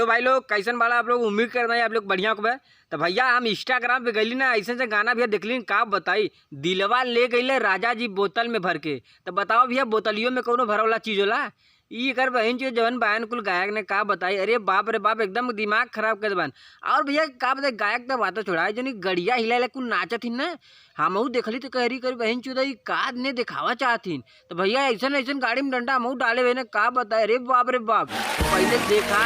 Hello भाई लोग, कैसन बाला आप लोग। उम्मीद कर रहे हैं आप लोग बढ़िया हो। तो भैया हम इंस्टाग्राम पे गई ना, ऐसे से गाना भैया देखली का बताई। दिलवा ले गई राजा जी बोतल में भर के। तो बताओ भैया, बोतलियों में कौनो भरा वाला चीज होला। ई कर बहन जो जवन बयान कुल गायक ने का बताई। अरे बाप रे बाप, एकदम दिमाग खराब कर बन। और भैया का बताई, गायक तो बात छोड़ा जो गड़िया हिला कुल नाचत हिन ना, हमहू देखली तो कह रही कर बहन चुदा का ने दिखावा चाहथिन। तो भैया ऐसा ऐसा गाड़ी में डंडा हमहू डाले हुए ने का बताए। अरे बाप रे बाप, पहले देखा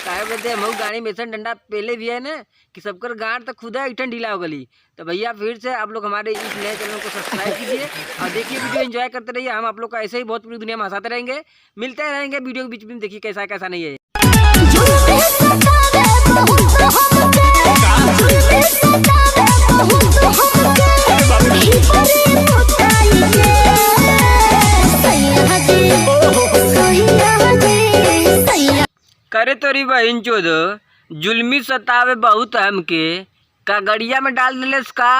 काहे बोलते हमहू गाड़ी में ऐसा डंडा पहले भी है ना कि सबकर गाड़ तो खुदा इठन ढीला हो गली। तो भैया फिर से आप लोग हमारे इस नए चैनल को सब्सक्राइब कीजिए और देखिए, वीडियो एंजॉय करते रहिए। हम आप लोग का ऐसे ही बहुत पूरी दुनिया में हंसाते रहेंगे, मिलते रहेंगे वीडियो के बीच में। देखिए कैसा कैसा नहीं है। करे तोरी बहन चोद जुल्मी सतावे बहुत हमके का गड़िया में डाल दिलेस का।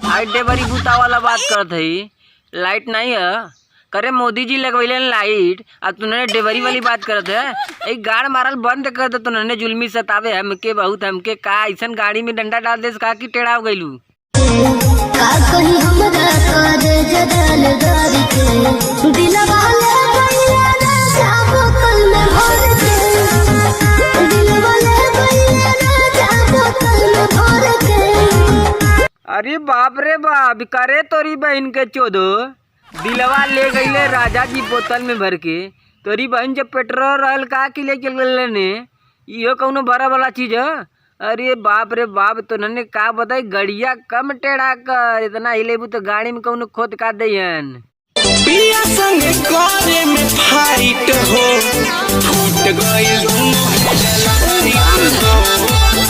आई डेबरी बूता वाला बात करत है। लाइट नहीं है करे, मोदी जी लगवैले लाइट और तुमने डेबरी वाली बात करत है। एक गाड़ मारल बंद कर दे। तुमने जुल्मी सतावे हमके बहुत हमके का ऐसन गाड़ी में डंडा डाल देस का कि टेढ़ा हो गइलू। अरे बाप रे बाप, करे तोरी बहन के चोदो दिलवा ले गईले राजा जी बोतल में भर के। तोरी बहन जब पेट्रोल रहल का कि ले चल गए ने, यो कौनो बड़ा वाला चीज है। अरे बाप रे बाप, तो नन्ने का बताई गड़िया कम टेढ़ा कर, इतना हिलेबू तो गाड़ी में कौनो खोद का देयन। पिया संग करे में फाइट हो, फूट गइल दोनों हेडलाइट हो,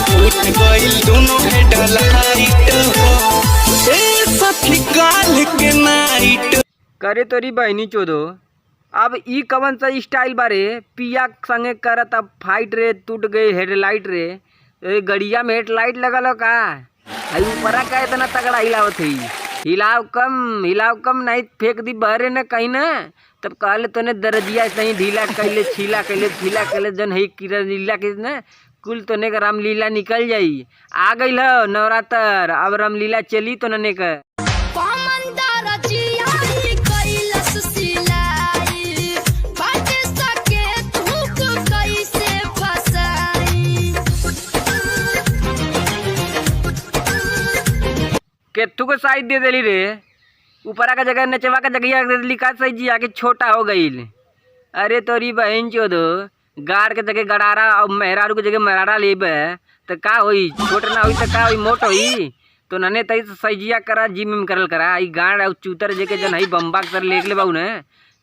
फूट गइल दोनों हेडलाइट हो, ए सखी काल के नाइट। करे तोरी बहनी चोदो, अब ई कवन सा स्टाइल बारे, पिया संगे करत अब फाइट रे, टूट गई हेडलाइट रे। गड़िया में हेडलाइट लगल हो का। अरे ऊपरा का इतना तगड़ा हिलावत है। हिलाव कम नहीं फेंक दी बहरे न कहीं न। तब कहले तोने दरजिया नहीं ढीला कैले, छीला कैले जन है किरा लीला के न कुल तोने का रामलीला निकल जाई। आ गई हो नवरात्र, अब रामलीला चली तो नने का। केतु को साइड दे देली रे, ऊपरा का जगह नचवा का जगह दे देली का सही जी आके छोटा हो गईल। अरे तोरी बहन चोदो, गाड़ के जगह गड़ारा और मेहरारू के जगह मेहरारा लेबे तो का होई, छोट ना होई तो का होई, मोट होई। तो नने तई सैजिया करा, जिम में करल करा। ई गाड़ और चूतर जगह जन हई बम्बा कर लेक ले बाऊ ने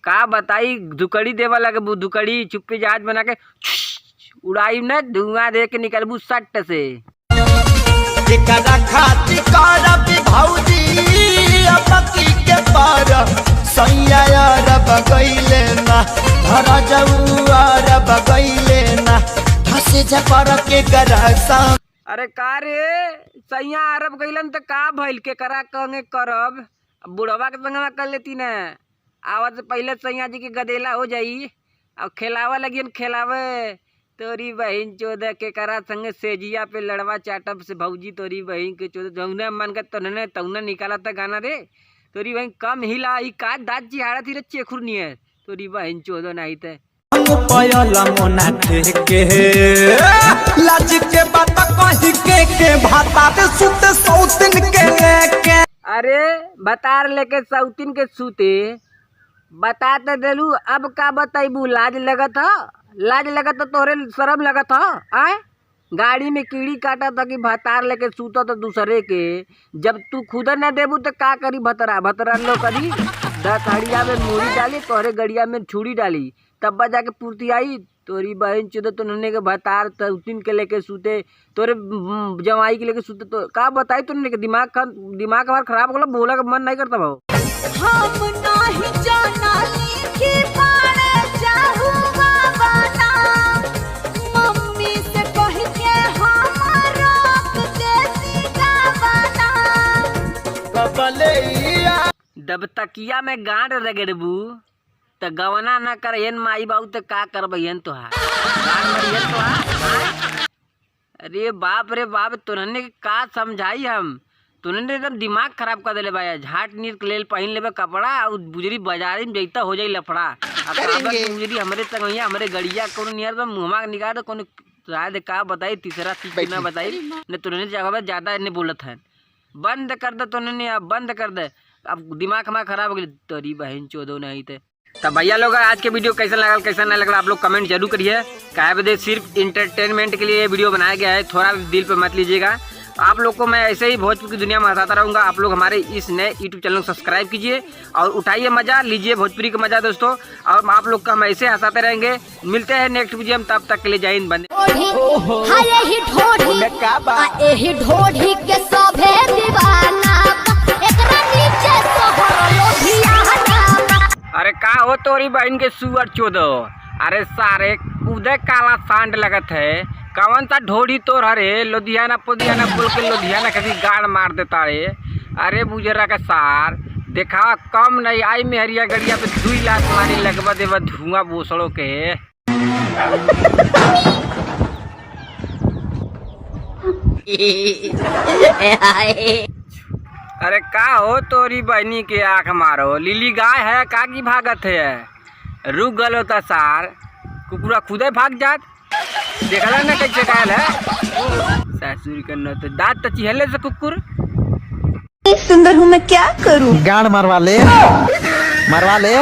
का बताई। धुकड़ी देवा लगे, धुकड़ी चुप्पी जहाज बना के उड़ाई न, धुआं दे के निकलबू सट से। अरे का रे सैया अरब गइलन तो का भइल के करा कंगे करब। बुढ़वा के संगवा कर लेती न, आवाज से पहले सैया जी के गदेला हो जाई और खिलावा लगियन खिलावे। तोरी बहन चोदह के करा संगे सेजिया पे लड़वा चाटब से भौजी। तोरी बहन के चोदह जौने मन के तौने तौने निकाला था गाना रे। तोरी बहन कम हिला, ई का दाँत चिहाड़ा थी रे चेखुर नहीं है। तोरी बहन चोदह नहीं थे पयला मोना के लाज के बात कहि के भाता दे सुते सौतिन के लेके। अरे बतार लेके सौतिन के सूते बता तो देलू, अब का बताइबू। लाज लगत ह, लाज लगत तोहरे शर्म लगत ह। आए गाड़ी में कीड़ी काटा था कि भतार लेके सूता तो दूसरे के। जब तू खुद न देबू तो का करी भतरा, भतरा लो करी दसहड़िया में मूड़ी डाली, तोहरे गड़िया में छुरी डाली, तब जाके पूर्ति आई। तोरी बहन चुदे तो नन्हे के भतार सौतिन के लेके सूते, तोरे जमाई के लेके सूते। तो का बताई तुमने के दिमाग हमारा खराब हो गया, बोला का मन नहीं करता भाव। हम नहीं जाना लिखी पाड़े चाहू बाबा, मम्मी से कह के हम रोक देती गावाना। दब तकिया में गांड रगड़बू तो गवना न कर माई बाबू तो का करबहन तोहार गान मरियन तोहार। अरे बाप रे बाप, तुरने का समझाई हम, तुरने एकदम दिमाग खराब कर देले भाई। झाट नीर लेल पहन लेबे कपड़ा और बुजरी बाजारी में जैता हो जाई लफड़ा। अब बुजरी हमरे तंगैया हमरे गड़िया कोनो नियर तो मुहमा निकाल दो कोनो शायद का बताई तीसरा चीज ना बताई ने तुरने जगह ज्यादा ने बोलत है। बंद कर दे तुरने, अब बंद कर दे, अब दिमाग हमारा खराब हो गया। तोरी बहन चोदो नहीं थे। तब भैया लोग आज के वीडियो कैसा लगा कैसा नहीं लगा आप लोग कमेंट जरूर करिए। क्या बदे सिर्फ इंटरटेनमेंट के लिए ये वीडियो बनाया गया है, थोड़ा भी दिल पे मत लीजिएगा। आप लोग को मैं ऐसे ही भोजपुर की दुनिया में हंसाता रहूँगा। आप लोग हमारे इस नए यूट्यूब चैनल को सब्सक्राइब कीजिए और उठाइए मजा, लीजिए भोजपुरी का मजा दोस्तों। और आप लोग का हम ऐसे हंसाते रहेंगे। मिलते हैं नेक्स्ट वीडियो में, तब तक के लिए जय हिंद, बंदे। अरे का हो तोरी बहन के सुअर चोदो, अरे सारे कूदे काला सांड लगत है। कौन सा ढोड़ी तोर हरे लुधियाना पुधियाना बोल के लुधियाना कभी गाड़ मार देता रे। अरे बुजरा का सार देखा कम नहीं आई मेहरिया गड़िया पे 2 लाख मारी लगवा देवा धुआं बोसड़ों के। अरे का हो तोरी बहनी के आँख मारो, लीली गाय है का की भागत है। रुक गलो था सार, कुकुरा खुदे भाग जात। देखला ना कैसे कायल है ससुर के न तो दांत तो चिहले से कुकुर। सुंदर हूँ मैं क्या करूँ। गाड़ मरवा ले मरवा ले।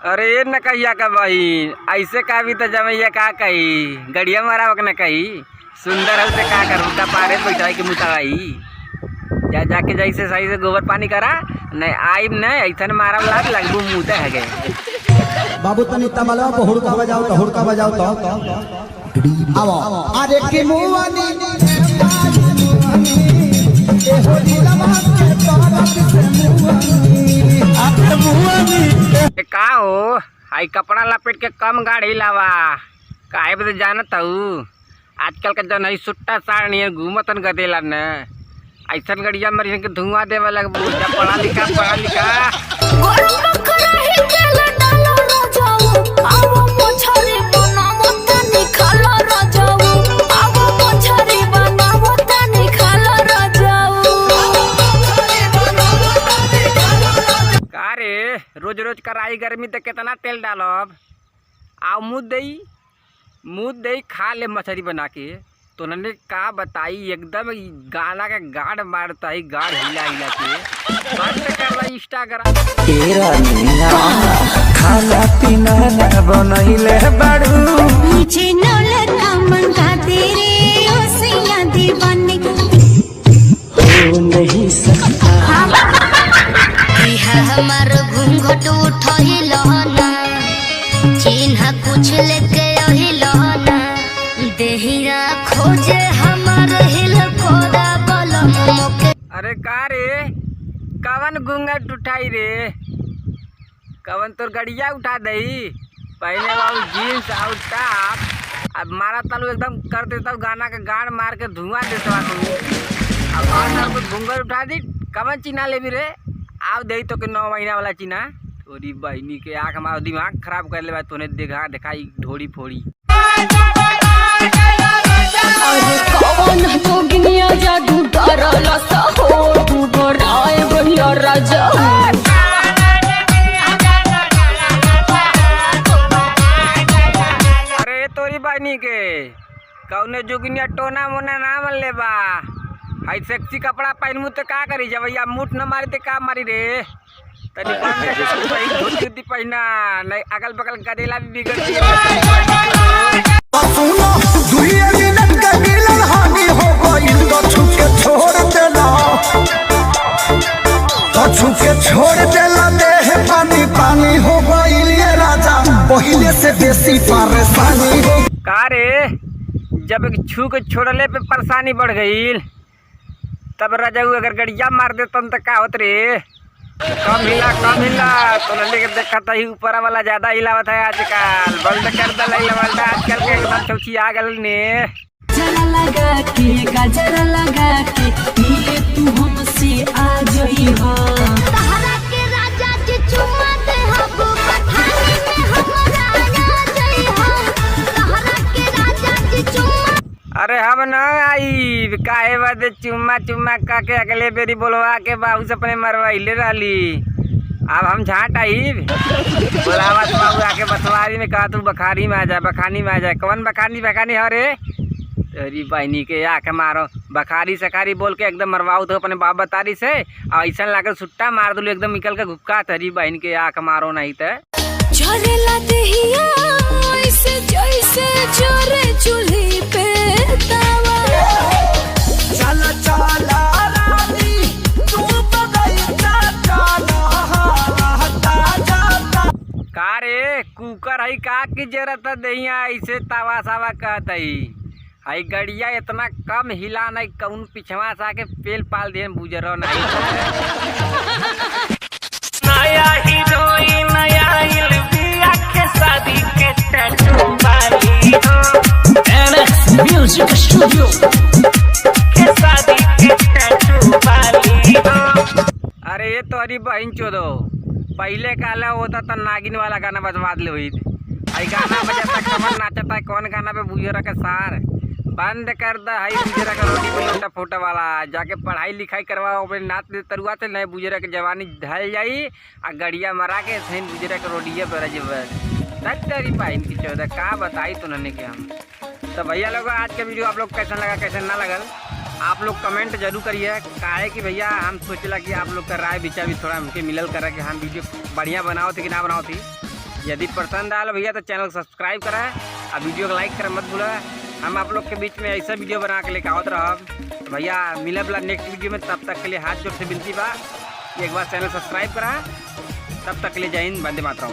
अरे ये न कहिया का बहन ऐसे का भी तो जमैया का कही गड़िया मारा न कही सुंदर है से का करूँ का पारे बैठाई के मुताई जा जाके जैसे सही से गोबर पानी करा नहीं आइब नहीं ऐसा मारा लाग लगबू मुँह है गए। बाबू तनी तबला पे हुड़का बजाओ तो हुड़का बजाओ तो आओ अरे की मुवानी का हो आई कपड़ा लपेट के कम गाड़ी लावा काहे बदे जानत हूँ आजकल का जन सुट्टा साड़ नहीं घूमतन गदेला न ऐसा गड़िया मरी के धुआं देवे लग पढ़ा लिखा रोज रोज कराई गर्मी तो कितना तेल डालब आओ मुँह दई खा ले मछली बना के। तो उन्होंने का बताई एकदम गाना का गाड़ मारता है गाड़ हिला के बंद कर रहा इंस्टाग्राम। तेरा खाना पीना ना बनैले बाड़ू मुझे नौलता मंगा तेरे ओसिया दीवाने हो नहीं सकता। हमार घूंघट उठल ना चिन्ह कुछ लेके अहिलना देहिया खोजे हमार हिल खोदा बलम के। अरे का रे कवन घूंघट उठाई रे कवन तोर गड़िया उठा दई पहले वाला जीन्स और टॉप अब मारा तालू एकदम कर देता गाना का गाड़ मार के धुआं देता तू। अब घूंघट उठा दी कवन चिन्हा ले भी रे आओ दे तो के 9 महीना वाला चिन्हा तोरी बहनी के आँख हमारा दिमाग खराब कर ले तूने दिखाई ढोड़ी फोड़ी। अरे कौन जोगिनिया जादू डरला सा हो तू बड़ाए भैया राजा। अरे तोरी बहनी के कौने जोगिनिया टोना मोना ना मन ले बा आई सेक्सी कपड़ा पहनमू तो का करी जब भैया मुठ न मारी तो का मारी रे तनी धोती पहना नहीं अगल बगल गदेला भी बिगड़ सुनो 2 मिनट के मिलन हानि हो गइल तो छुके छोड़ देला देह पानी पानी हो गइल ये राजा पहले से बेसी परेशानी हो। का रे जब छू के छोड़ले पे परेशानी बढ़ गई तब राजाऊ अगर गड़िया मार दे तो का होत रे कम हिला तो लेके देखा था ऊपर वाला ज्यादा हिलावत है आजकल बल्द कर दल आजकल के एकदम चौची आ गल ने जरा लगा के गजरा लगा के मिले तू हमसे आ जई हो तहरा के राजा जी चुम्मा दे हबो न आई काहे बदे चुम्मा चुम्मा का के अगले बेरी बोलवा के बाबू से अपने मरवाइले रहली। अब हम झाट आई बोलावा तो बाबू आके बसवारी में कहा तू बखारी में आ जाए, बखानी में आ जाए। कौन बखानी बखानी हरे तेरी बहनी के आके मारो बखारी सखारी बोल के एकदम मरवाऊ तो अपने बाप बतारी से और ऐसा लाकर सुट्टा मार दू एकदम निकल के घुपका तेरी बहन के आके मारो नहीं तो चलेला देहिया ऐसे जैसे जोरे चूल्ही पे तावा। चल चल रानी तू बगैचा चल का रे कुकर है का की जरूरत दहिया ऐसे तावा सावा कहत है गड़िया इतना कम हिला नहीं कौन पिछवा से आके पेल पाल दे बुजरो नहीं। नया हीरोइन नया इल्बिया के शादी के टैटू वाली हो NX म्यूजिक स्टूडियो के शादी के टैटू वाली हो। अरे ये तो अरे बहन चोदो पहले काला होता तो नागिन वाला गाना बजवा ले हुई आई गाना बजाता कमर नाचता है कौन गाना पे बुजरा का सार बंद कर दा है बुजरा का रोटी पे लोटा फोटा वाला जाके पढ़ाई लिखाई करवाओ अपने नाच दे तरुआ से नए बुजरा के जवानी ढल जाई आ गड़िया मरा के सही बुजरा का रोटिया पर तेरी पाइन की चौदह का बताई तो नन्हे के हम। तो भैया लोग आज के वीडियो आप लोग कैसा लगा कैसे ना लगल आप लोग कमेंट जरूर करिए। काहे कि भैया हम सोचला कि आप लोग का राय विचार भी थोड़ा हमके मिलल करा कि हम वीडियो बढ़िया बनाओ थी कि ना बनाओ थी। यदि पसंद आल भैया तो चैनल को सब्सक्राइब करा और वीडियो को लाइक करा मत भूला। हम आप लोग के बीच में ऐसा वीडियो बना के लेकर आवत रहब। तो भैया मिले वाला नेक्स्ट वीडियो में, तब तक के लिए हाथ जोड़ से विनती बा एक बार चैनल सब्सक्राइब करा। तब तक के लिए जय हिंद, वंदे मातरम।